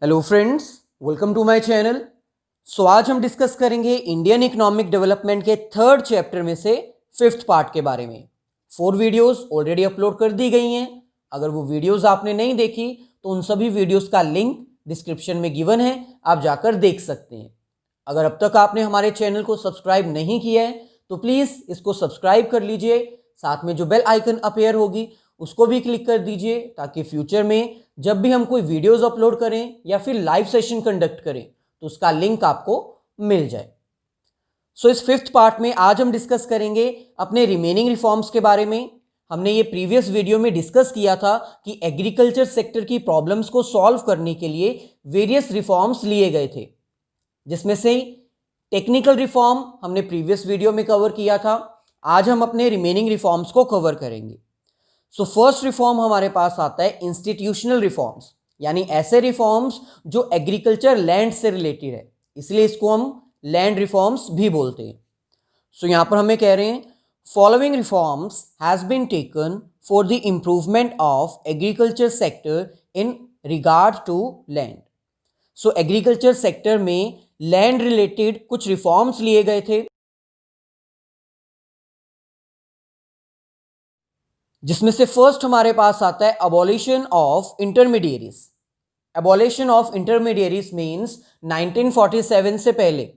Hello friends, welcome to my channel. आज हम discuss करेंगे इंडियन इकोनॉमिक डेवलपमेंट के थर्ड चैप्टर में से फिफ्थ पार्ट के बारे में। 4 वीडियोस ऑलरेडी अपलोड कर दी गई हैं। अगर वो वीडियोस आपने नहीं देखी तो उन सभी वीडियोस का लिंक डिस्क्रिप्शन में गिवन है, आप जाकर देख सकते हैं। अगर अब तक आपने हमारे चैनल को सब्सक्राइब नहीं किया है तो प्लीज़ इसको सब्सक्राइब कर लीजिए। साथ में जो बेल आइकन अपीयर होगी उसको भी क्लिक कर दीजिए, ताकि फ्यूचर में जब भी हम कोई वीडियोस अपलोड करें या फिर लाइव सेशन कंडक्ट करें तो उसका लिंक आपको मिल जाए। इस फिफ्थ पार्ट में आज हम डिस्कस करेंगे अपने रिमेनिंग रिफॉर्म्स के बारे में। हमने ये प्रीवियस वीडियो में डिस्कस किया था कि एग्रीकल्चर सेक्टर की प्रॉब्लम्स को सॉल्व करने के लिए वेरियस रिफॉर्म्स लिए गए थे, जिसमें से टेक्निकल रिफॉर्म हमने प्रीवियस वीडियो में कवर किया था। आज हम अपने रिमेनिंग रिफॉर्म्स को कवर करेंगे। फर्स्ट रिफॉर्म हमारे पास आता है इंस्टीट्यूशनल रिफॉर्म्स, यानी ऐसे रिफॉर्म्स जो एग्रीकल्चर लैंड से रिलेटेड है, इसलिए इसको हम लैंड रिफॉर्म्स भी बोलते हैं। यहां पर हमें कह रहे हैं following reforms has been taken for the improvement of agriculture sector in regard to land. Agriculture sector में लैंड रिलेटेड कुछ रिफॉर्म्स लिए गए थे, जिसमें से फर्स्ट हमारे पास आता है abolition of intermediaries. Abolition of intermediaries means 1947 से पहले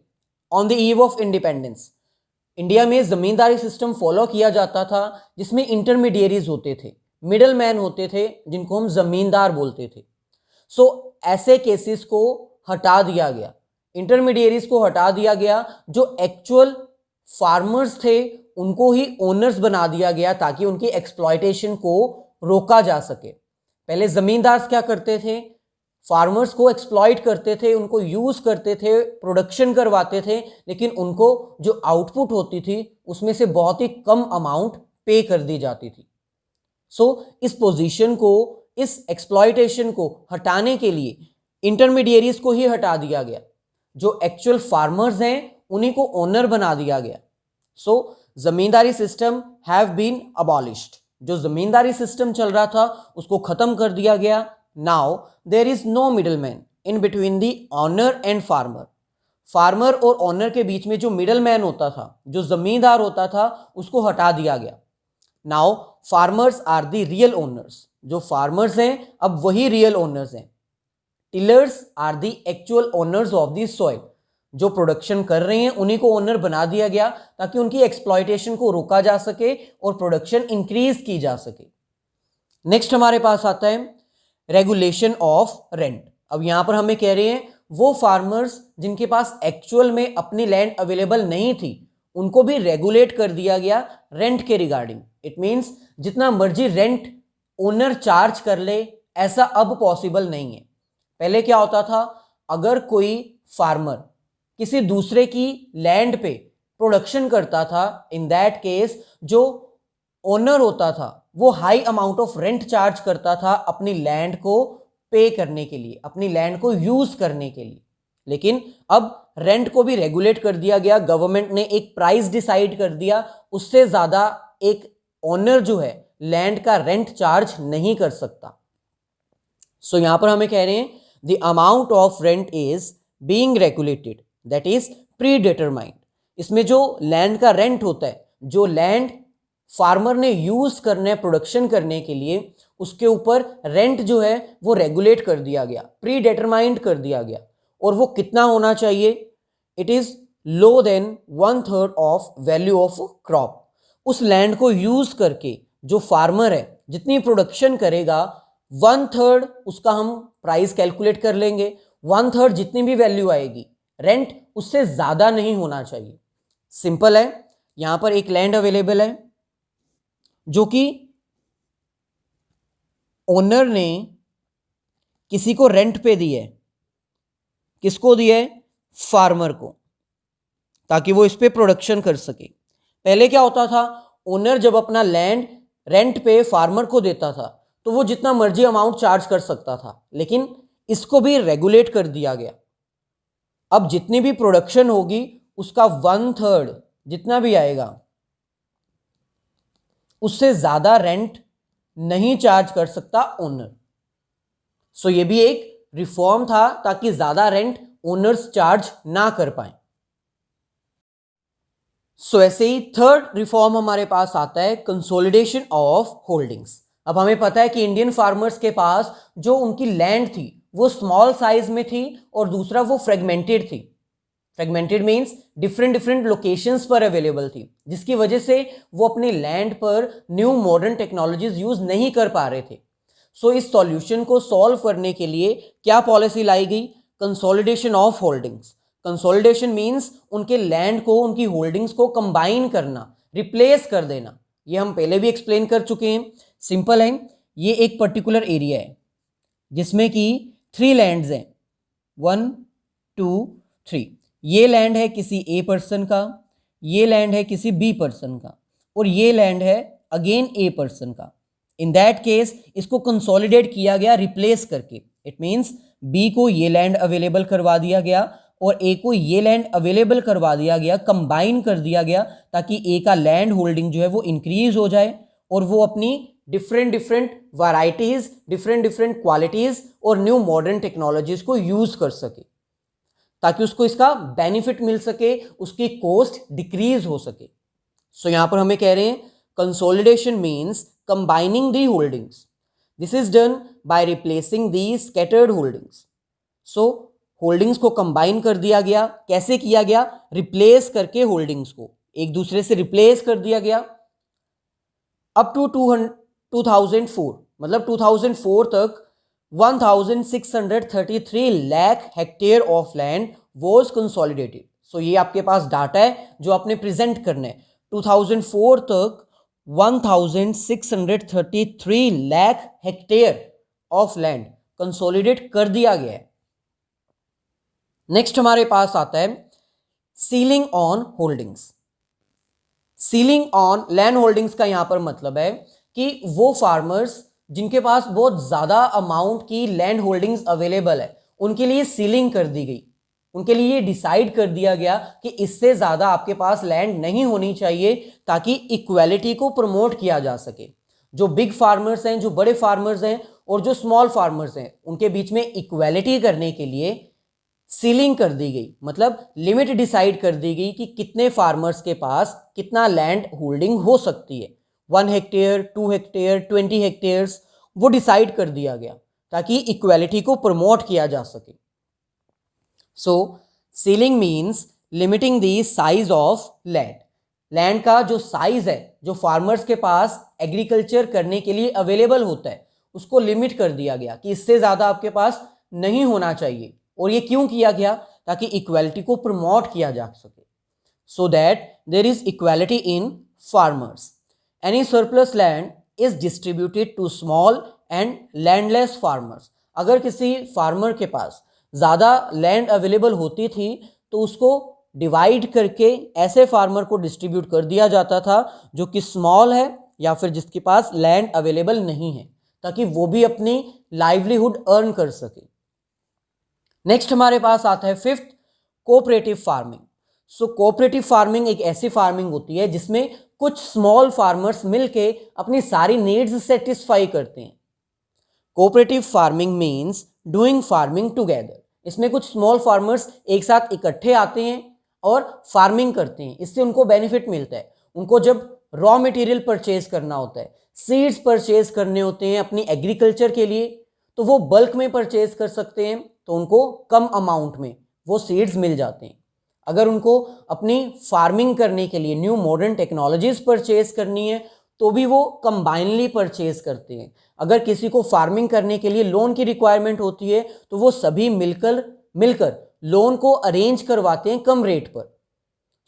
on the eve of independence India में जमींदारी सिस्टम फॉलो किया जाता था, जिसमें इंटरमीडिएरीज होते थे, मिडल मैन होते थे, जिनको हम जमींदार बोलते थे। ऐसे केसेस को हटा दिया गया, इंटरमीडिएरीज को हटा दिया गया। जो एक्चुअल फार्मर्स थे उनको ही ओनर्स बना दिया गया, ताकि उनकी एक्सप्लॉयटेशन को रोका जा सके। पहले जमींदार क्या करते थे, फार्मर्स को एक्सप्लॉइट करते थे, उनको यूज करते थे, प्रोडक्शन करवाते थे, लेकिन उनको जो आउटपुट होती थी उसमें से बहुत ही कम अमाउंट पे कर दी जाती थी। इस पोजीशन को, इस एक्सप्लॉयटेशन को हटाने के लिए इंटरमीडिएरीज को ही हटा दिया गया। जो एक्चुअल फार्मर्स हैं उन्हीं को ओनर बना दिया गया। जमींदारी सिस्टम हैव बीन अबॉलिश्ड। जो जमींदारी सिस्टम चल रहा था उसको खत्म कर दिया गया। Now there is no middle man in between the owner and farmer. Farmer और ऑनर के बीच में जो मिडल मैन होता था, जो जमींदार होता था, उसको हटा दिया गया। Now farmers are the real owners. जो फार्मर्स हैं अब वही रियल ओनर्स हैं। Tillers are the actual owners of the soil. जो प्रोडक्शन कर रहे हैं उन्हीं को ओनर बना दिया गया, ताकि उनकी एक्सप्लॉयटेशन को रोका जा सके और प्रोडक्शन इंक्रीज की जा सके। नेक्स्ट हमारे पास आता है रेगुलेशन ऑफ रेंट। अब यहां पर हमें कह रहे हैं वो फार्मर्स जिनके पास एक्चुअल में अपनी लैंड अवेलेबल नहीं थी, उनको भी रेगुलेट कर दिया गया रेंट के रिगार्डिंग। इट मीन्स जितना मर्जी रेंट ओनर चार्ज कर ले, ऐसा अब पॉसिबल नहीं है। पहले क्या होता था, अगर कोई फार्मर किसी दूसरे की लैंड पे प्रोडक्शन करता था, इन दैट केस जो ओनर होता था वो high amount of rent charge करता था अपनी लैंड को पे करने के लिए, अपनी लैंड को यूज करने के लिए। लेकिन अब रेंट को भी रेगुलेट कर दिया गया। गवर्नमेंट ने एक प्राइस डिसाइड कर दिया, उससे ज्यादा एक ओनर जो है लैंड का रेंट चार्ज नहीं कर सकता। यहां पर हमें कह रहे हैं the amount of rent is being regulated, that is pre determined. इसमें जो लैंड का रेंट होता है, जो लैंड फार्मर ने यूज करना है प्रोडक्शन करने के लिए, उसके ऊपर रेंट जो है वो रेगुलेट कर दिया गया, प्री डिटरमाइंड कर दिया गया। और वो कितना होना चाहिए, it is low than 1/3 of value of crop. उस लैंड को यूज करके जो फार्मर है जितनी प्रोडक्शन करेगा, 1/3 उसका हम प्राइस कैलकुलेट कर लेंगे। 1/3 जितनी भी वैल्यू आएगी, रेंट उससे ज्यादा नहीं होना चाहिए। सिंपल है। यहां पर एक लैंड अवेलेबल है जो कि ओनर ने किसी को रेंट पे दी है। किसको दी है? फार्मर को, ताकि वो इस पे प्रोडक्शन कर सके। पहले क्या होता था, ओनर जब अपना लैंड रेंट पे फार्मर को देता था तो वो जितना मर्जी अमाउंट चार्ज कर सकता था, लेकिन इसको भी रेगुलेट कर दिया गया। अब जितनी भी प्रोडक्शन होगी उसका 1/3 जितना भी आएगा, उससे ज्यादा रेंट नहीं चार्ज कर सकता ओनर। ये भी एक रिफॉर्म था ताकि ज़्यादा रेंट ओनर्स चार्ज ना कर पाए। सो ऐसे ही थर्ड रिफॉर्म हमारे पास आता है कंसोलिडेशन ऑफ होल्डिंग्स। अब हमें पता है कि इंडियन फार्मर्स के पास जो उनकी लैंड थी वो स्मॉल साइज में थी और दूसरा वो फ्रेगमेंटेड थी। Fragmented means different different locations पर अवेलेबल थी, जिसकी वजह से वो अपने लैंड पर न्यू मॉडर्न टेक्नोलॉजीज यूज नहीं कर पा रहे थे। सो इस सॉल्यूशन को सॉल्व करने के लिए क्या पॉलिसी लाई गई? Consolidation of holdings. Consolidation means उनके लैंड को, उनकी होल्डिंग्स को कंबाइन करना, रिप्लेस कर देना। ये हम पहले भी एक्सप्लेन कर चुके हैं। सिंपल है, ये एक पर्टिकुलर एरिया है जिसमें कि 3 लैंड्स हैं, 1 2 3। ये लैंड है किसी ए पर्सन का, ये लैंड है किसी बी पर्सन का, और ये लैंड है अगेन ए पर्सन का। इन दैट केस इसको कंसोलिडेट किया गया रिप्लेस करके। इट मीन्स बी को ये लैंड अवेलेबल करवा दिया गया और ए को ये लैंड अवेलेबल करवा दिया गया, कंबाइन कर दिया गया, ताकि ए का लैंड होल्डिंग जो है वो इंक्रीज हो जाए और वो अपनी different different varieties, different different qualities और न्यू मॉडर्न टेक्नोलॉजीज को यूज कर सके, ताकि उसको इसका बेनिफिट मिल सके, उसकी कॉस्ट डिक्रीज हो सके। सो यहां पर हमें कह रहे हैं consolidation means combining the holdings. This is done by replacing the scattered holdings. So holdings को कंबाइन कर दिया गया। कैसे किया गया? रिप्लेस करके होल्डिंग्स को एक दूसरे से रिप्लेस कर दिया गया। अप टू 2004, मतलब 2004 तक 1633 lakh hectare of land was consolidated. So ये आपके पास डाटा है जो आपने प्रेजेंट करना है। 2004 तक 1633 lakh hectare of land consolidate कर दिया गया है। नेक्स्ट हमारे पास आता है ceiling on holdings. Ceiling on land holdings का यहां पर मतलब है कि वो फार्मर्स जिनके पास बहुत ज्यादा अमाउंट की लैंड होल्डिंग्स अवेलेबल है, उनके लिए सीलिंग कर दी गई। उनके लिए डिसाइड कर दिया गया कि इससे ज्यादा आपके पास लैंड नहीं होनी चाहिए, ताकि इक्वालिटी को प्रमोट किया जा सके। जो बिग फार्मर्स हैं, जो बड़े फार्मर्स हैं, और जो स्मॉल फार्मर्स हैं, उनके बीच में इक्वालिटी करने के लिए सीलिंग कर दी गई, मतलब लिमिट डिसाइड कर दी गई कि कितने फार्मर्स के पास कितना लैंड होल्डिंग हो सकती है। 1 हेक्टेयर, 2 हेक्टेयर, 20 हेक्टेयर्स, वो डिसाइड कर दिया गया ताकि इक्वालिटी को प्रमोट किया जा सके। So ceiling means limiting the size of land. Land का जो साइज है, जो फार्मर्स के पास एग्रीकल्चर करने के लिए अवेलेबल होता है, उसको लिमिट कर दिया गया कि इससे ज़्यादा आपके पास नहीं होना चाहिए। और ये क्यों किया गया? ताकि इक्वालिटी को प्रमोट किया जा सके, so that there is equality in farmers. Any surplus land is distributed to small and landless farmers. अगर किसी फार्मर के पास ज़्यादा लैंड अवेलेबल होती थी तो उसको डिवाइड करके ऐसे फार्मर को डिस्ट्रीब्यूट कर दिया जाता था जो कि स्मॉल है या फिर जिसके पास लैंड अवेलेबल नहीं है, ताकि वो भी अपनी लाइवलीहुड अर्न कर सके। नेक्स्ट हमारे पास आता है फिफ्थ, कोऑपरेटिव फार्मिंग। सो कोऑपरेटिव फार्मिंग एक ऐसी फार्मिंग होती है जिसमें कुछ स्मॉल फार्मर्स मिलके अपनी सारी नीड्स सेटिस्फाई करते हैं। Cooperative farming means doing farming together. इसमें कुछ स्मॉल फार्मर्स एक साथ इकट्ठे आते हैं और फार्मिंग करते हैं। इससे उनको बेनिफिट मिलता है। उनको जब रॉ मटेरियल परचेज करना होता है, सीड्स परचेज करने होते हैं अपनी एग्रीकल्चर के लिए, तो वो बल्क में परचेज कर सकते हैं, तो उनको कम अमाउंट में वो सीड्स मिल जाते हैं। अगर उनको अपनी फार्मिंग करने के लिए न्यू मॉडर्न टेक्नोलॉजीज परचेज करनी है तो भी वो कंबाइनली परचेज करते हैं। अगर किसी को फार्मिंग करने के लिए लोन की रिक्वायरमेंट होती है तो वो सभी मिलकर लोन को अरेंज करवाते हैं कम रेट पर।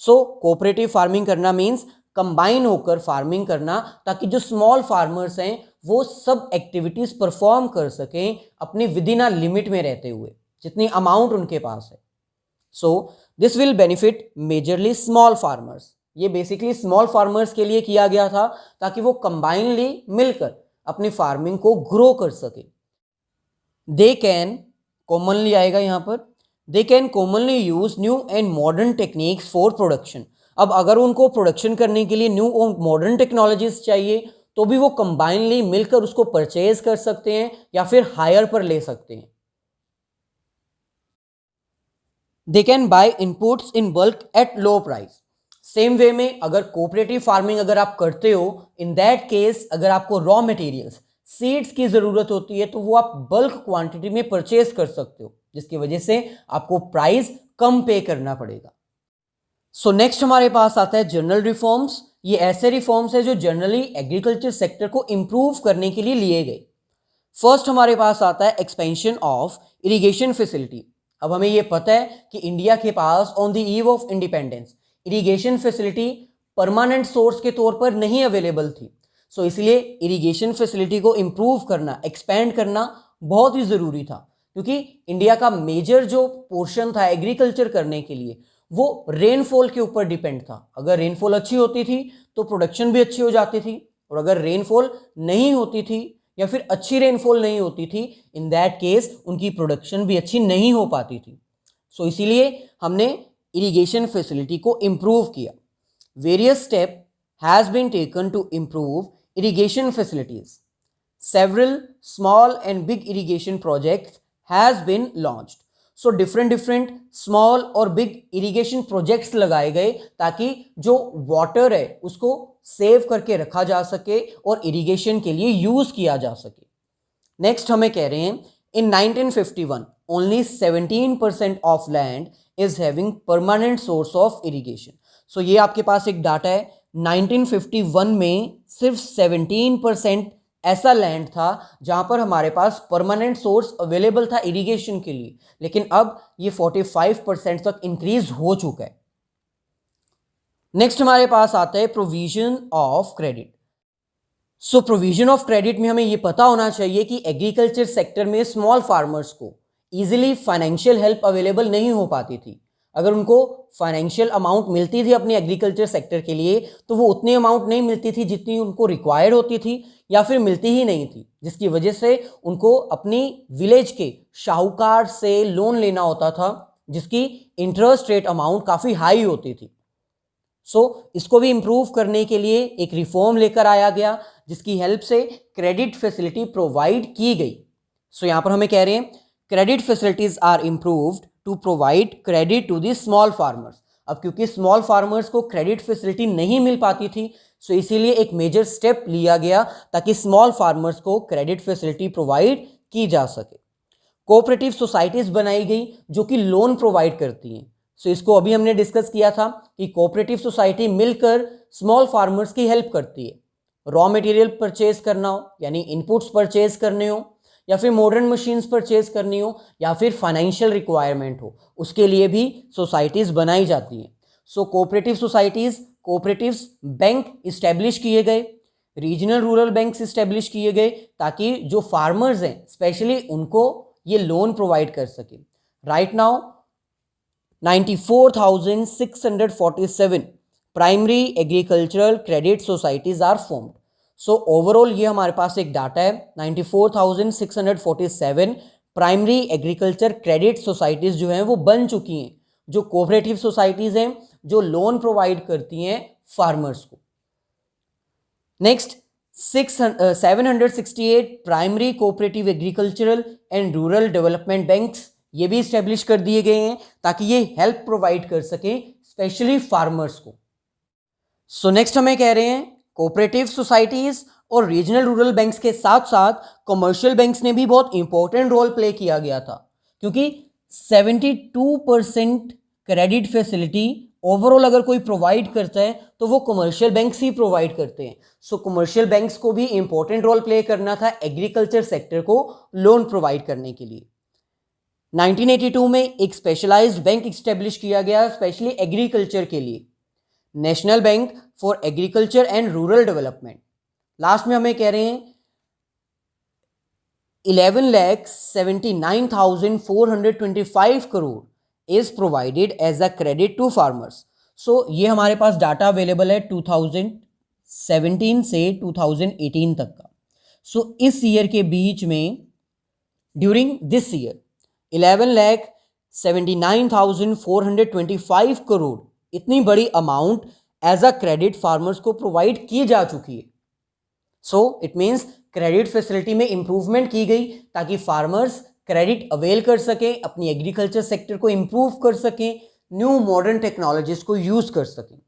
सो कोऑपरेटिव फार्मिंग करना मीन्स कंबाइन होकर फार्मिंग करना, ताकि जो स्मॉल फार्मर्स हैं वो सब एक्टिविटीज परफॉर्म कर सकें अपने विद इन अ लिमिट में रहते हुए, जितनी अमाउंट उनके पास है। So this will benefit majorly small farmers. ये बेसिकली स्मॉल फार्मर्स के लिए किया गया था ताकि वो कंबाइनली मिलकर अपनी फार्मिंग को ग्रो कर सके। दे कैन कॉमनली आएगा यहाँ पर, they can commonly use new and modern techniques for production. अब अगर उनको प्रोडक्शन करने के लिए न्यू और मॉडर्न टेक्नोलॉजीज चाहिए तो भी वो कंबाइनली मिलकर उसको परचेज कर सकते हैं या फिर हायर पर ले सकते हैं। They can buy inputs in bulk at low price. Same way में अगर कोऑपरेटिव फार्मिंग अगर आप करते हो, इन दैट केस अगर आपको रॉ मटेरियल्स सीड्स की ज़रूरत होती है तो वो आप बल्क क्वांटिटी में परचेज कर सकते हो, जिसकी वजह से आपको प्राइस कम पे करना पड़ेगा। सो नेक्स्ट हमारे पास आता है जनरल रिफॉर्म्स। ये ऐसे रिफॉर्म्स है जो जनरली एग्रीकल्चर सेक्टर को इंप्रूव करने के लिए लिए गए। फर्स्ट हमारे पास आता है एक्सपेंशन ऑफ इरिगेशन फैसिलिटी। अब हमें ये पता है कि इंडिया के pass on the eve of independence irrigation facility permanent source के तौर पर नहीं अवेलेबल थी। सो इसलिए इरिगेशन फैसिलिटी को इम्प्रूव करना, एक्सपेंड करना बहुत ही ज़रूरी था, क्योंकि इंडिया का मेजर जो पोर्शन था एग्रीकल्चर करने के लिए वो रेनफॉल के ऊपर डिपेंड था। अगर रेनफॉल अच्छी होती थी तो प्रोडक्शन भी अच्छी हो जाती थी, और अगर रेनफॉल नहीं होती थी या फिर अच्छी रेनफॉल नहीं होती थी, इन दैट केस उनकी प्रोडक्शन भी अच्छी नहीं हो पाती थी। सो इसीलिए हमने इरिगेशन फैसिलिटी को इम्प्रूव किया। Various step has been taken to improve irrigation facilities. Several small and big irrigation projects has been launched. So different small और big irrigation projects लगाए गए ताकि जो water है उसको सेव करके रखा जा सके और irrigation के लिए यूज किया जा सके। नेक्स्ट हमें कह रहे हैं in 1951 only 17% of land is having permanent source of irrigation. So ये आपके पास एक डाटा है, 1951 में सिर्फ 17% ऐसा लैंड था जहां पर हमारे पास परमानेंट सोर्स अवेलेबल था इरिगेशन के लिए, लेकिन अब ये 45% तक इंक्रीज हो चुका है। नेक्स्ट हमारे पास आता है provision of credit. So provision of credit में हमें ये पता होना चाहिए कि एग्रीकल्चर सेक्टर में स्मॉल फार्मर्स को इजीली फाइनेंशियल हेल्प अवेलेबल नहीं हो पाती थी। अगर उनको फाइनेंशियल अमाउंट मिलती थी अपने एग्रीकल्चर सेक्टर के लिए तो वो उतनी अमाउंट नहीं मिलती थी जितनी उनको रिक्वायर्ड होती थी, या फिर मिलती ही नहीं थी, जिसकी वजह से उनको अपनी विलेज के शाहूकार से लोन लेना होता था जिसकी इंटरेस्ट रेट अमाउंट काफ़ी हाई होती थी। सो इसको भी इम्प्रूव करने के लिए एक रिफॉर्म लेकर आया गया जिसकी हेल्प से क्रेडिट फैसिलिटी प्रोवाइड की गई। सो यहाँ पर हमें कह रहे हैं credit facilities are improved to provide credit to the small farmers. अब क्योंकि स्मॉल फार्मर्स को क्रेडिट फैसिलिटी नहीं मिल पाती थी, सो इसीलिए एक मेजर स्टेप लिया गया ताकि स्मॉल फार्मर्स को क्रेडिट फैसिलिटी प्रोवाइड की जा सके। कोऑपरेटिव सोसाइटीज़ बनाई गई जो कि लोन प्रोवाइड करती हैं। सो इसको अभी हमने डिस्कस किया था कि कोऑपरेटिव सोसाइटी मिलकर स्मॉल फार्मर्स की हेल्प करती है। रॉ मटेरियल परचेज करना हो, यानी इनपुट्स परचेज करने हो, या फिर मॉडर्न मशीन्स परचेज करनी हो, या फिर फाइनेंशियल रिक्वायरमेंट हो, उसके लिए भी सोसाइटीज़ बनाई जाती हैं। सो cooperative societies, cooperatives bank establish किए गए, रीजनल रूरल बैंक्स इस्टेब्लिश किए गए ताकि जो फार्मर्स हैं स्पेशली उनको ये लोन प्रोवाइड कर सके। Right now 94,647 primary agricultural credit societies are formed. So overall ये हमारे पास एक डाटा है, 94,647 प्राइमरी एग्रीकल्चर क्रेडिट सोसाइटीज़ जो हैं वो बन चुकी हैं, जो कोऑपरेटिव सोसाइटीज़ हैं जो लोन प्रोवाइड करती हैं फार्मर्स को। Next 768 primary cooperative agricultural and Rural development banks ये भी इस्टेब्लिश कर दिए गए हैं ताकि ये हेल्प प्रोवाइड कर सकें स्पेशली फार्मर्स को। सो नेक्स्ट हमें कह रहे हैं कोऑपरेटिव सोसाइटीज़ और रीजनल रूरल बैंक्स के साथ साथ कमर्शियल बैंक्स ने भी बहुत इंपॉर्टेंट रोल प्ले किया गया था, क्योंकि 72% क्रेडिट फैसिलिटी ओवरऑल अगर कोई प्रोवाइड करता है तो वो कमर्शियल बैंक्स ही प्रोवाइड करते हैं। सो कमर्शियल बैंक्स को भी इंपॉर्टेंट रोल प्ले करना था एग्रीकल्चर सेक्टर को लोन प्रोवाइड करने के लिए। 1982 में एक स्पेशलाइज्ड बैंक इस्टेब्लिश किया गया स्पेशली एग्रीकल्चर के लिए, National Bank for Agriculture and Rural Development. Last में हमें कह रहे हैं 11,79,425 crore is provided as a credit to farmers. So ये हमारे पास डाटा अवेलेबल है 2017 से 2018 तक का। सो इस ईयर के बीच में ड्यूरिंग दिस ईयर 11,79,425 करोड़ इतनी बड़ी amount as a credit farmers को प्रोवाइड की जा चुकी है। So it means credit facility में इंप्रूवमेंट की गई ताकि फार्मर्स क्रेडिट अवेल कर सकें, अपनी एग्रीकल्चर सेक्टर को इम्प्रूव कर सकें, न्यू मॉडर्न टेक्नोलॉजीज को यूज कर सकें।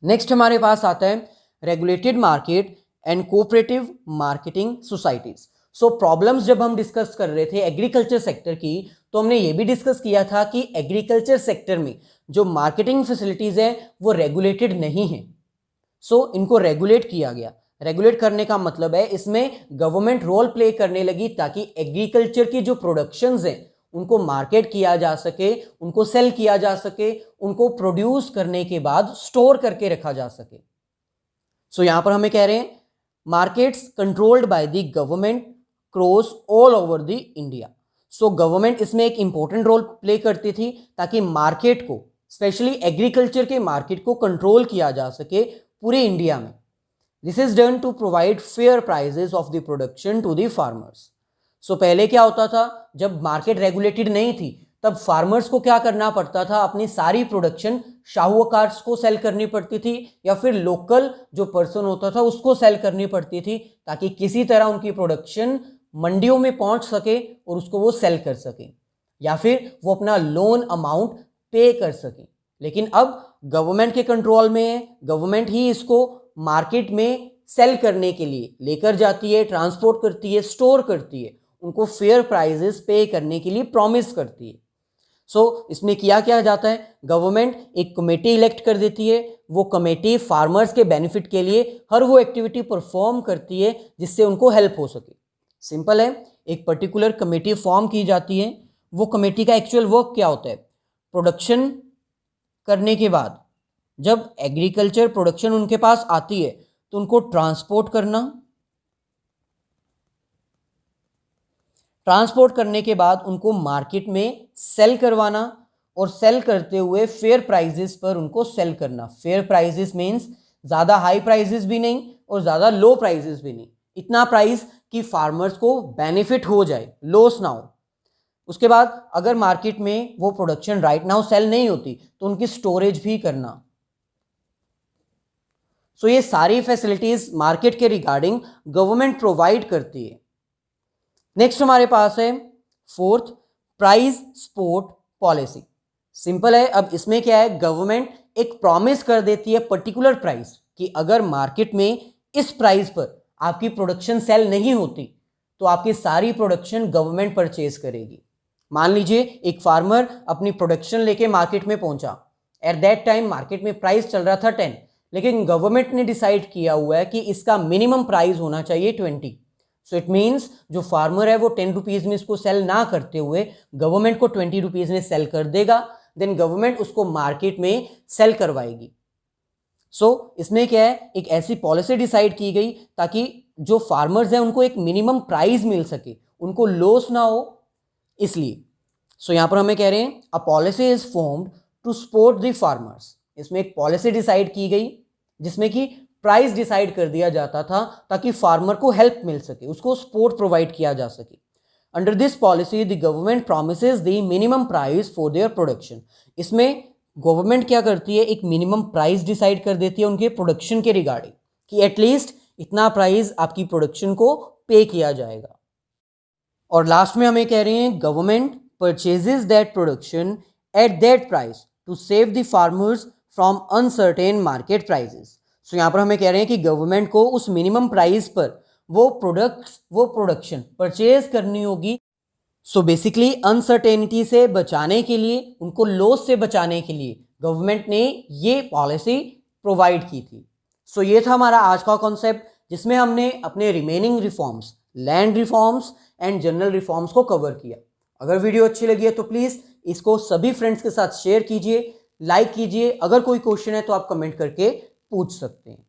नेक्स्ट हमारे पास आता है regulated market and cooperative marketing societies. So problems जब हम डिस्कस कर रहे थे एग्रीकल्चर सेक्टर की, तो हमने ये भी डिस्कस किया था कि एग्रीकल्चर सेक्टर में जो मार्केटिंग फैसिलिटीज है वो रेगुलेटेड नहीं है। सो इनको रेगुलेट किया गया। रेगुलेट करने का मतलब है इसमें गवर्नमेंट रोल प्ले करने लगी ताकि एग्रीकल्चर की जो प्रोडक्शंस हैं उनको मार्केट किया जा सके, उनको सेल किया जा सके, उनको प्रोड्यूस करने के बाद स्टोर करके रखा जा सके। सो यहां पर हमें कह रहे हैं markets controlled by the government cross all over the India. So government इसमें एक इंपॉर्टेंट रोल प्ले करती थी ताकि मार्केट को, स्पेशली एग्रीकल्चर के मार्केट को कंट्रोल किया जा सके पूरे इंडिया में। This is done to provide fair prices of the production to the farmers. So पहले क्या होता था, जब मार्केट रेगुलेटेड नहीं थी तब फार्मर्स को क्या करना पड़ता था, अपनी सारी प्रोडक्शन शाहूकार्स को सेल करनी पड़ती थी या फिर लोकल जो पर्सन होता था उसको सेल करनी पड़ती थी ताकि किसी तरह उनकी प्रोडक्शन मंडियों में पहुंच सके और उसको वो सेल कर सके या फिर वो अपना लोन अमाउंट पे कर सके। लेकिन अब गवर्नमेंट के कंट्रोल में है, गवर्नमेंट ही इसको मार्केट में सेल करने के लिए लेकर जाती है, ट्रांसपोर्ट करती है, स्टोर करती है, उनको फेयर प्राइजेस पे करने के लिए प्रॉमिस करती है। सो इसमें किया क्या जाता है, गवर्नमेंट एक कमेटी इलेक्ट कर देती है, वो कमेटी फार्मर्स के बेनिफिट के लिए हर वो एक्टिविटी परफॉर्म करती है जिससे उनको हेल्प हो सके। सिंपल है, एक पर्टिकुलर कमेटी फॉर्म की जाती है। वो कमेटी का एक्चुअल वर्क क्या होता है, प्रोडक्शन करने के बाद जब एग्रीकल्चर प्रोडक्शन उनके पास आती है तो उनको ट्रांसपोर्ट करने के बाद उनको मार्केट में सेल करवाना और सेल करते हुए फेयर प्राइजेस पर उनको सेल करना। फेयर प्राइजेस मीन्स ज़्यादा हाई प्राइजेस भी नहीं और ज़्यादा लो प्राइजेस भी नहीं, इतना प्राइस कि फार्मर्स को बेनिफिट हो जाए, लॉस ना हो। उसके बाद अगर मार्केट में वो प्रोडक्शन राइट नाउ सेल नहीं होती तो उनकी स्टोरेज भी करना। सो ये सारी फैसिलिटीज मार्केट के रिगार्डिंग गवर्नमेंट प्रोवाइड करती है। नेक्स्ट हमारे पास है fourth, price support policy. Simple है, अब इसमें क्या है, गवर्नमेंट एक प्रॉमिस कर देती है पर्टिकुलर प्राइस कि अगर मार्केट में इस प्राइस पर आपकी प्रोडक्शन सेल नहीं होती तो आपकी सारी प्रोडक्शन गवर्नमेंट परचेज करेगी। मान लीजिए एक फार्मर अपनी प्रोडक्शन लेके मार्केट में पहुंचा, एट दैट टाइम मार्केट में प्राइस चल रहा था 10, लेकिन गवर्नमेंट ने डिसाइड किया हुआ है कि इसका मिनिमम प्राइस होना चाहिए 20। सो इट मीन्स जो फार्मर है वो 10 रुपीज़ में इसको सेल ना करते हुए गवर्नमेंट को 20 रुपीज़ में सेल कर देगा, देन गवर्नमेंट उसको मार्केट में सेल करवाएगी। सो इसमें क्या है, एक ऐसी पॉलिसी डिसाइड की गई ताकि जो फार्मर्स हैं उनको एक मिनिमम प्राइस मिल सके, उनको लॉस ना हो, इसलिए। सो यहाँ पर हमें कह रहे हैं a policy is formed to support the farmers. इसमें एक पॉलिसी डिसाइड की गई जिसमें कि प्राइस डिसाइड कर दिया जाता था ताकि फार्मर को हेल्प मिल सके, उसको सपोर्ट प्रोवाइड किया जा सके। Under this policy the government promises the minimum price for their production. इसमें गवर्नमेंट क्या करती है, एक मिनिमम प्राइस डिसाइड कर देती है उनके प्रोडक्शन के रिगार्डिंग कि एटलीस्ट इतना प्राइस आपकी प्रोडक्शन को पे किया जाएगा। और लास्ट में हमें कह रहे हैं government purchases that production at that price to save the farmers from uncertain market prices. So यहाँ पर हमें कह रहे हैं कि गवर्नमेंट को उस मिनिमम प्राइस पर वो प्रोडक्शन परचेज करनी होगी। सो बेसिकली अनसर्टेनिटी से बचाने के लिए, उनको लॉस से बचाने के लिए गवर्नमेंट ने ये पॉलिसी प्रोवाइड की थी। सो ये था हमारा आज का कॉन्सेप्ट जिसमें हमने अपने remaining reforms, land reforms and general reforms को कवर किया। अगर वीडियो अच्छी लगी है तो प्लीज़ इसको सभी फ्रेंड्स के साथ शेयर कीजिए, लाइक कीजिए। अगर कोई क्वेश्चन है तो आप कमेंट करके पूछ सकते हैं।